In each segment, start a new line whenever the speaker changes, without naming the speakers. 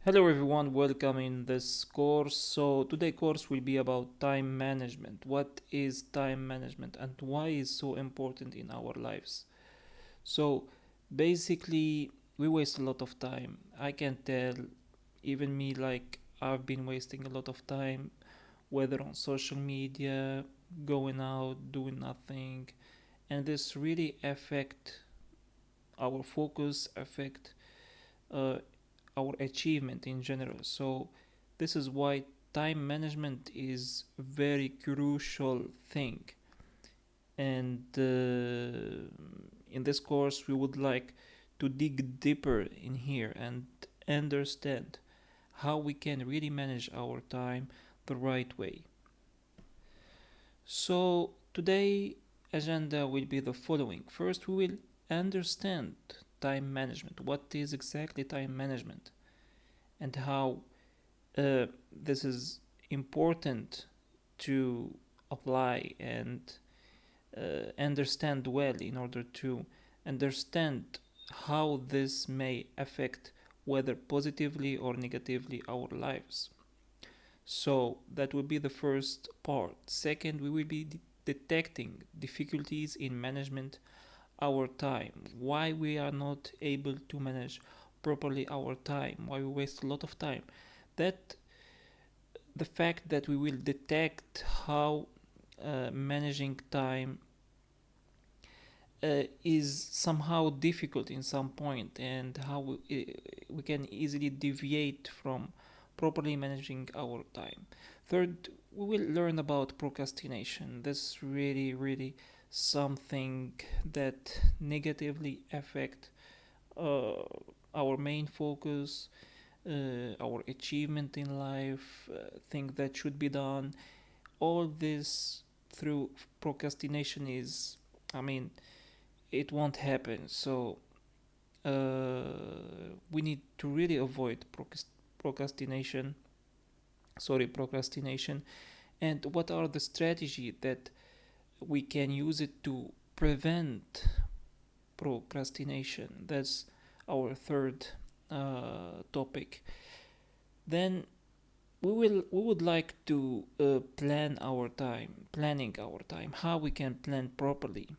Hello everyone, welcome in this course. So today course will be about time management. What is time management and why is so important in our lives? So basically we waste a lot of time. I can tell even me like I've been wasting a lot of time whether on social media, going out, doing nothing, and this really affect our focus, affect uh, our achievement in general. So this is why time management is a very crucial thing. And in this course, we would like to dig deeper in here and understand how we can really manage our time the right way. So today agenda will be the following. First, we will understand time management. What is exactly time management and how this is important to apply and understand well in order to understand how this may affect whether positively or negatively our lives. So that will be the first part. Second, we will be detecting difficulties in management our time, why we are not able to manage properly our time, why we waste a lot of time. That the fact that we will detect how managing time is somehow difficult in some point and how we can easily deviate from properly managing our time. Third, we will learn about procrastination. This really something that negatively affect uh, our main focus, our achievement in life, things that should be done. All this through procrastination is, I mean, it won't happen. So we need to really avoid procrastination. Procrastination. And what are the strategy that we can use it to prevent procrastination? That's our third topic. Then we would like to planning our time, how we can plan properly.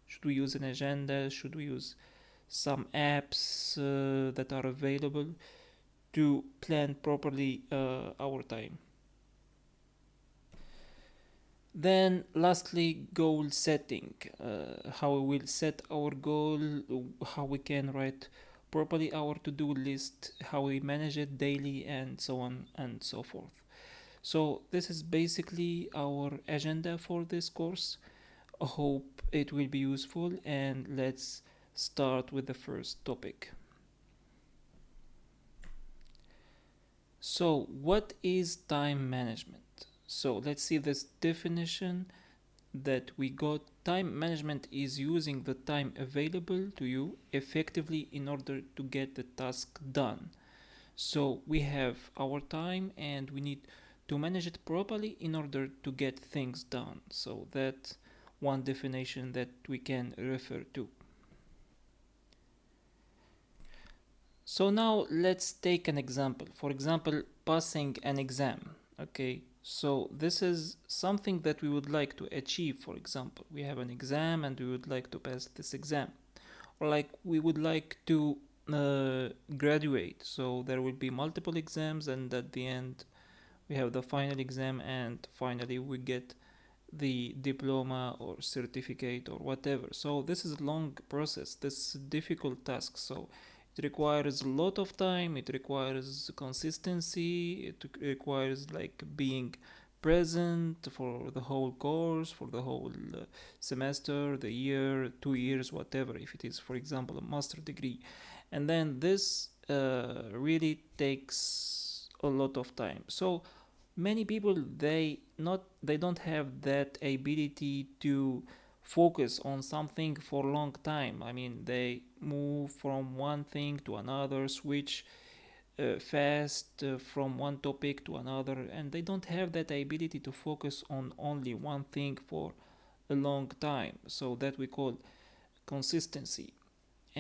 Should we use an agenda? Should we use some apps that are available to plan properly our time? Then, lastly, goal setting. How we will set our goal, how we can write properly our to do list, how we manage it daily, and so on and so forth. So, this is basically our agenda for this course. I hope it will be useful, and let's start with the first topic. So, what is time management? So, let's see this definition that we got. Time management is using the time available to you effectively in order to get the task done. So, we have our time and we need to manage it properly in order to get things done. So, that's one definition that we can refer to. So now let's take an example. For example, passing an exam. Okay, so this is something that we would like to achieve. For example, we have an exam and we would like to pass this exam, or like we would like to graduate. So there will be multiple exams, and at the end, we have the final exam, and finally, we get the diploma or certificate or whatever. So this is a long process. This is a difficult task. So it requires a lot of time. It requires consistency. It requires like being present for the whole course, for the whole semester, the year, 2 years, whatever. If it is, for example, a master degree, and then this really takes a lot of time. So many people they don't have that ability to focus on something for a long time. I mean, they move from one thing to another, switch fast from one topic to another, and they don't have that ability to focus on only one thing for a long time. So that we call consistency.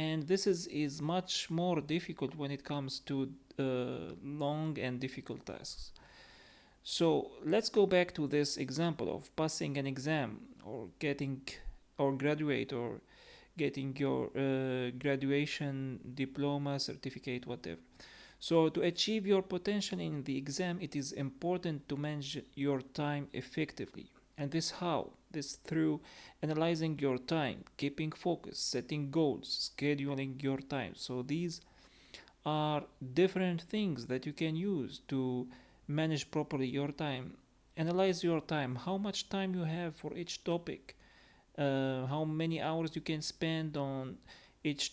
and this is much more difficult when it comes to long and difficult tasks. So let's go back to this example of passing an exam or getting or graduate or getting your graduation diploma, certificate, whatever. So to achieve your potential in the exam, it is important to manage your time effectively. And this how? This through analyzing your time, keeping focus, setting goals, scheduling your time. So these are different things that you can use to manage properly your time. Analyze your time, how much time you have for each topic, how many hours you can spend on each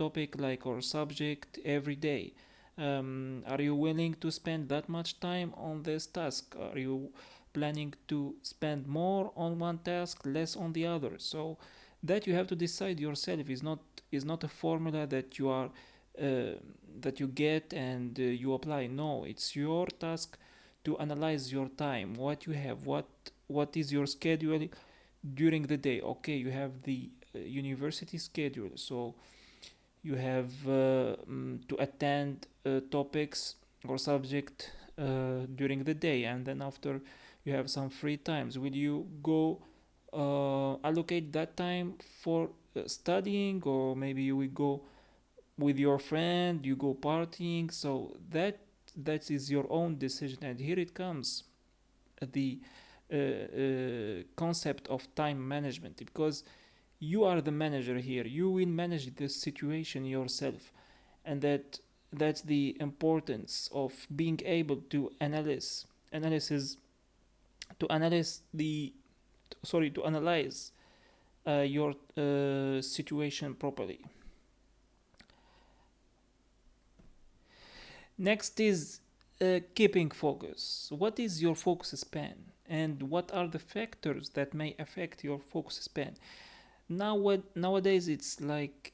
topic like or subject every day. Are you willing to spend that much time on this task? Are you planning to spend more on one task, less on the other? So that you have to decide yourself is not a formula that you are uh, that you get and you apply. No, it's your task to analyze your time, what you have, what is your schedule during the day. Okay, you have the university schedule, so you have to attend topics or subject during the day, and then after you have some free times. Will you go allocate that time for studying, or maybe you will go with your friend, you go partying? So that is your own decision, and here it comes the concept of time management, because you are the manager here. You will manage the situation yourself, and that's the importance of being able to analysis to analyze the to analyze your situation properly. Next is keeping focus. What is your focus span, and what are the factors that may affect your focus span? Nowadays it's like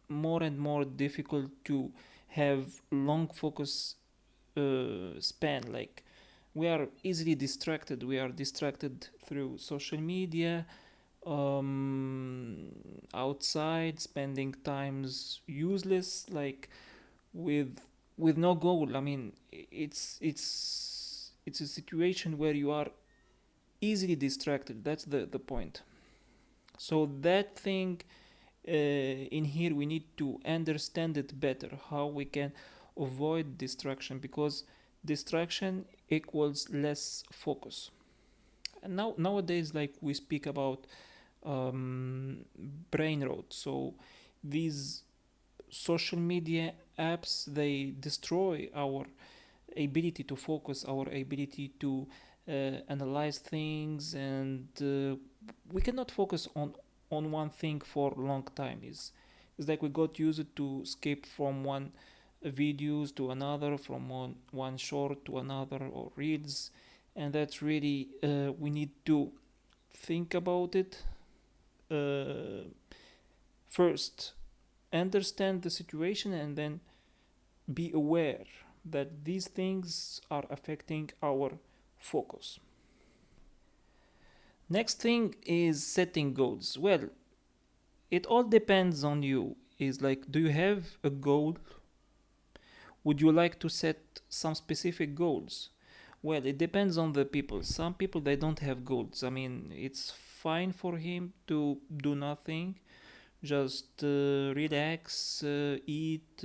more and more difficult to have long focus span. Like, we are easily distracted. We are distracted through social media, um, outside, spending times useless, like with with no goal. I mean, it's a situation where you are easily distracted. That's the point. So that thing in here we need to understand it better, how we can avoid distraction, because distraction equals less focus. And nowadays, like, we speak about brain rot. So these social media apps, they destroy our ability to focus, our ability to analyze things, and we cannot focus on one thing for a long time. It's like we got used to skip from one videos to another, from one short to another, or reels, and that's really we need to think about it. First, understand the situation, and then be aware that these things are affecting our focus. Next thing is setting goals. Well, it all depends on you. Is like, do you have a goal? Would you like to set some specific goals? Well, it depends on the people. Some people, they don't have goals. I mean, it's fine for him to do nothing, just relax, eat,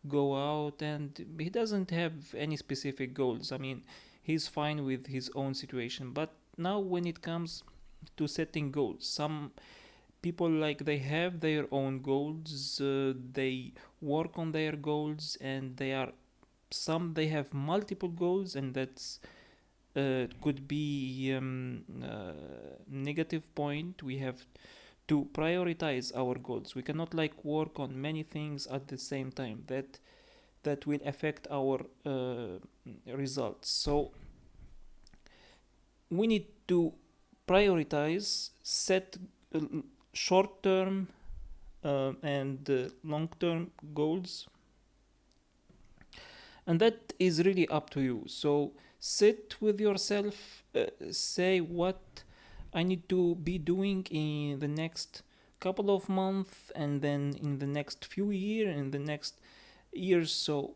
go out, and he doesn't have any specific goals. I mean, he's fine with his own situation. But now, when it comes to setting goals, some people, like, they have their own goals, they work on their goals, and they have multiple goals, and that's could be negative point. We have to prioritize our goals. We cannot, like, work on many things at the same time. That will affect our results. So we need to prioritize, set short term and long term goals, and that is really up to you. So sit with yourself, say what I need to be doing in the next couple of months, and then in the next few years, in the next years. So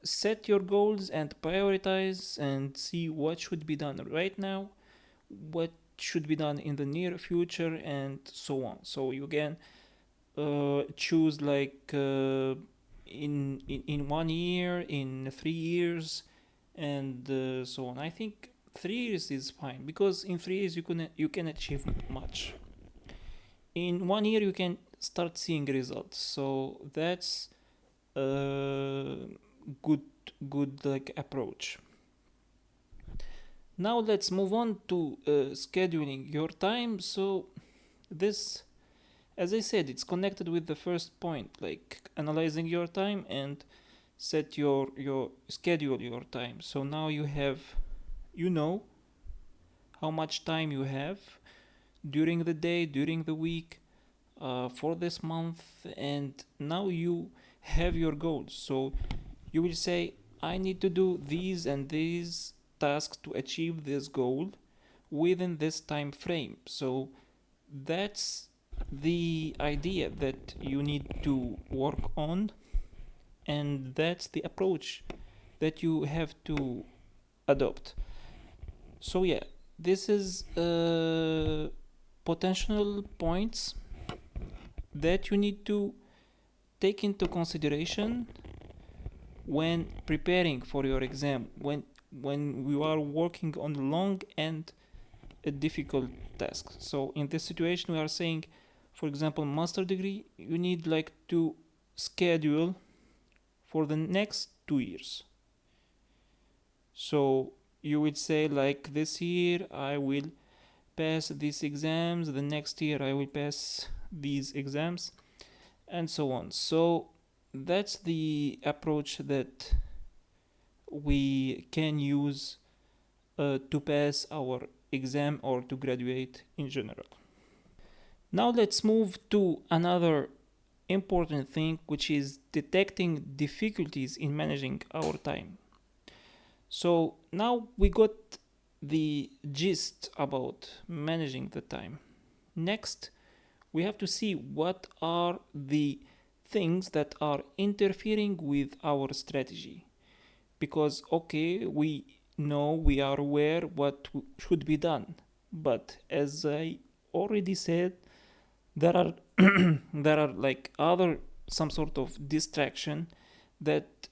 set your goals and prioritize and see what should be done right now, what should be done in the near future, and so on. So you can choose like in 1 year, in 3 years, and so on. I think 3 years is fine, because in 3 years you can achieve much. In 1 year you can start seeing results. So that's a good like approach. Now let's move on to scheduling your time. So this, as I said, it's connected with the first point, like analyzing your time and set your schedule your time. So now you know how much time you have during the day, during the week, for this month, and now you have your goals. So you will say, I need to do these and these tasks to achieve this goal within this time frame. So that's the idea that you need to work on, and that's the approach that you have to adopt. So yeah, this is potential points that you need to take into consideration when preparing for your exam, when we are working on long and a difficult task. So in this situation we are saying, for example, master degree, you need like to schedule for the next 2 years. So you would say like, this year I will pass these exams, the next year I will pass these exams, and so on. So that's the approach that we can use to pass our exam or to graduate in general. Now let's move to another important thing, which is detecting difficulties in managing our time. So now we got the gist about managing the time. Next, we have to see what are the things that are interfering with our strategy. Because, okay, we know, we are aware what should be done, but as I already said, there are there are like other some sort of distraction that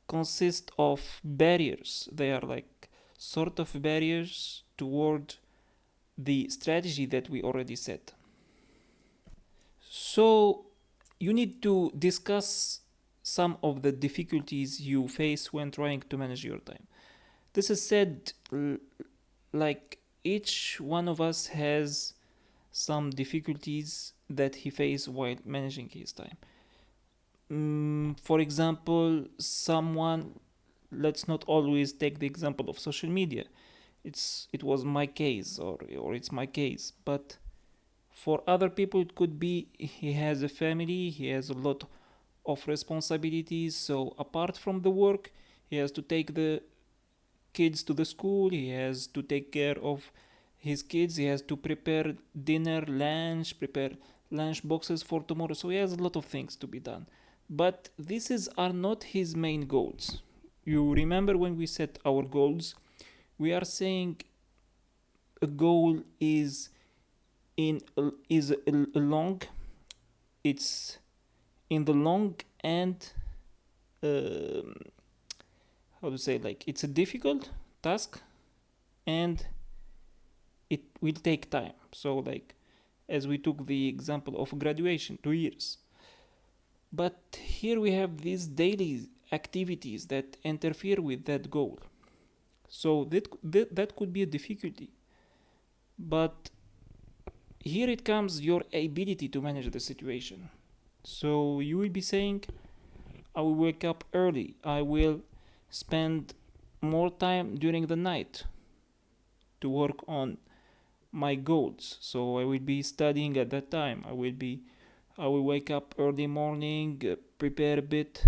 consist of barriers. They are like sort of barriers toward the strategy that we already set. So you need to discuss some of the difficulties you face when trying to manage your time. This is said like each one of us has some difficulties that he faces while managing his time. For example, someone, let's not always take the example of social media. It was my case, or it's my case, but for other people it could be he has a family, he has a lot of responsibilities. So apart from the work, he has to take the kids to the school, he has to take care of his kids, he has to prepare dinner, lunch, prepare lunch boxes for tomorrow. So he has a lot of things to be done, but are not his main goals. You remember when we set our goals, we are saying a goal is a long, it's in the long and how to say, like, it's a difficult task and it will take time. So like, as we took the example of graduation, 2 years, but here we have these daily activities that interfere with that goal. So that could be a difficulty, but here it comes your ability to manage the situation. So you will be saying, I will wake up early, I will spend more time during the night to work on my goals. So I will be studying at that time. I will wake up early morning, prepare a bit,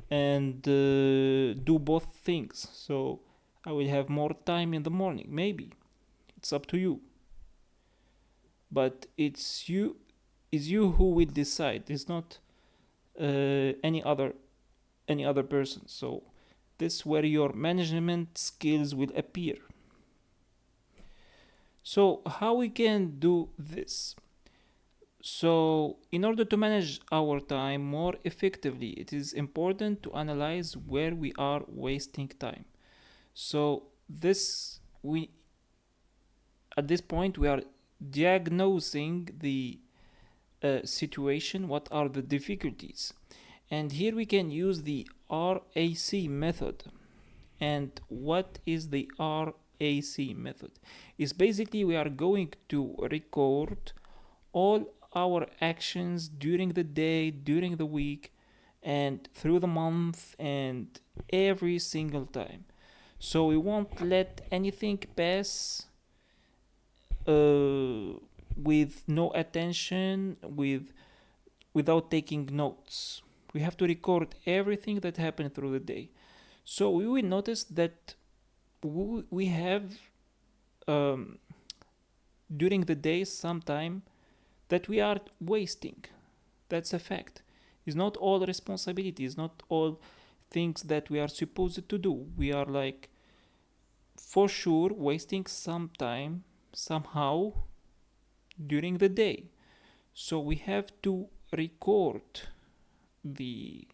and do both things. So I will have more time in the morning. Maybe it's up to you. but it's you who will decide. It's not any other person. So this is where your management skills will appear. So how we can do this? So in order to manage our time more effectively, it is important to analyze where we are wasting time. So this we at this point we are diagnosing the situation, what are the difficulties, and here we can use the RAC method. And what is the RAC method? Is basically we are going to record all our actions during the day, during the week, and through the month, and every single time. So we won't let anything pass with no attention, without taking notes. We have to record everything that happened through the day. So we will notice that we have during the day some time that we are wasting. That's a fact. It's not all responsibility, it's not all things that we are supposed to do. We are like for sure wasting some time somehow during the day. So we have to record the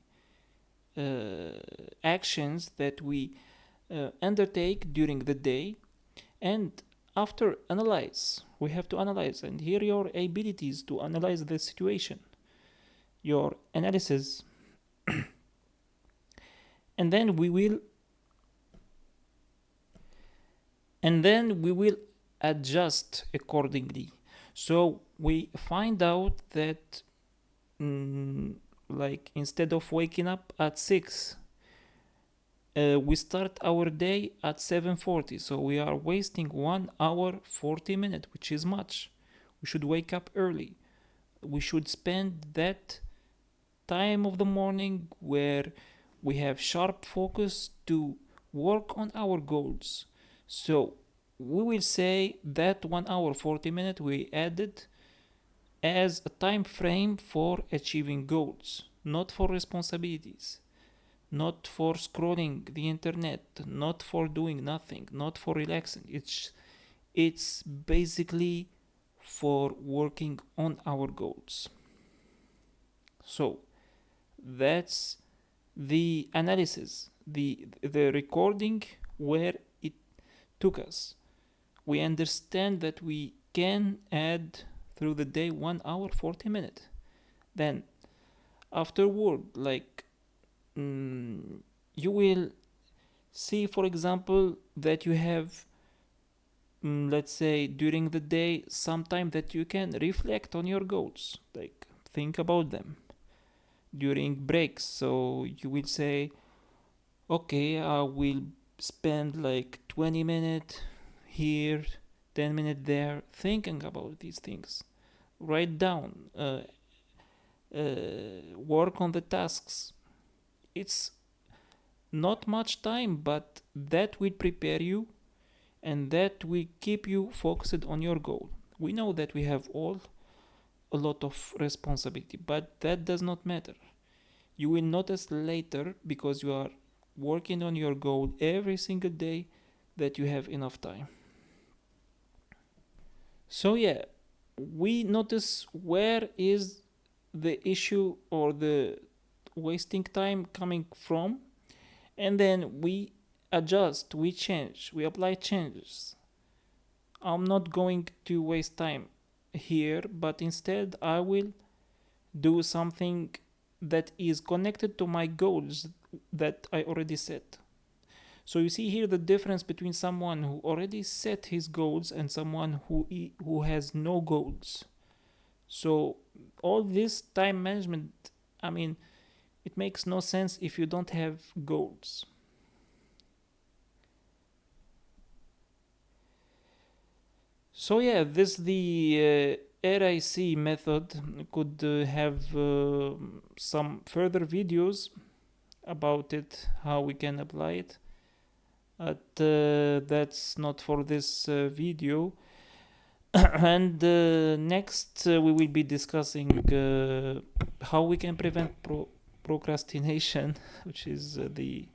actions that we undertake during the day, and after analyze, we have to analyze, and here your abilities to analyze the situation, your analysis, and then we will adjust accordingly. So we find out that like instead of waking up at 6, we start our day at 7:40, so we are wasting 1 hour 40 minutes, which is much. We should wake up early. We should spend that time of the morning where we have sharp focus to work on our goals. So we will say that 1 hour 40 minutes we added as a time frame for achieving goals, not for responsibilities, not for scrolling the internet, not for doing nothing, not for relaxing. It's basically for working on our goals. So that's the analysis, the recording where it took us. We understand that we can add through the day 1 hour 40 minutes. Then afterward, like you will see, for example, that you have let's say during the day some time that you can reflect on your goals, like think about them during breaks. So you will say, okay, I will spend like 20 minutes here, 10 minutes there, thinking about these things. Write down, work on the tasks. It's not much time, but that will prepare you and that will keep you focused on your goal. We know that we have all a lot of responsibility, but that does not matter. You will notice later, because you are working on your goal every single day, that you have enough time. So yeah, we notice where is the issue or the wasting time coming from, and then we adjust, we change, we apply changes. I'm not going to waste time here, but instead I will do something that is connected to my goals that I already set. So you see here the difference between someone who already set his goals and someone who has no goals. So all this time management, I mean, it makes no sense if you don't have goals. So yeah, this the RAC method. Could have some further videos about it, how we can apply it. But that's not for this video. And next we will be discussing how we can prevent procrastination, which is the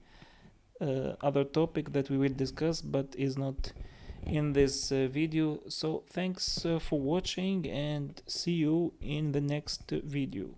other topic that we will discuss but is not in this video. So thanks for watching and see you in the next video.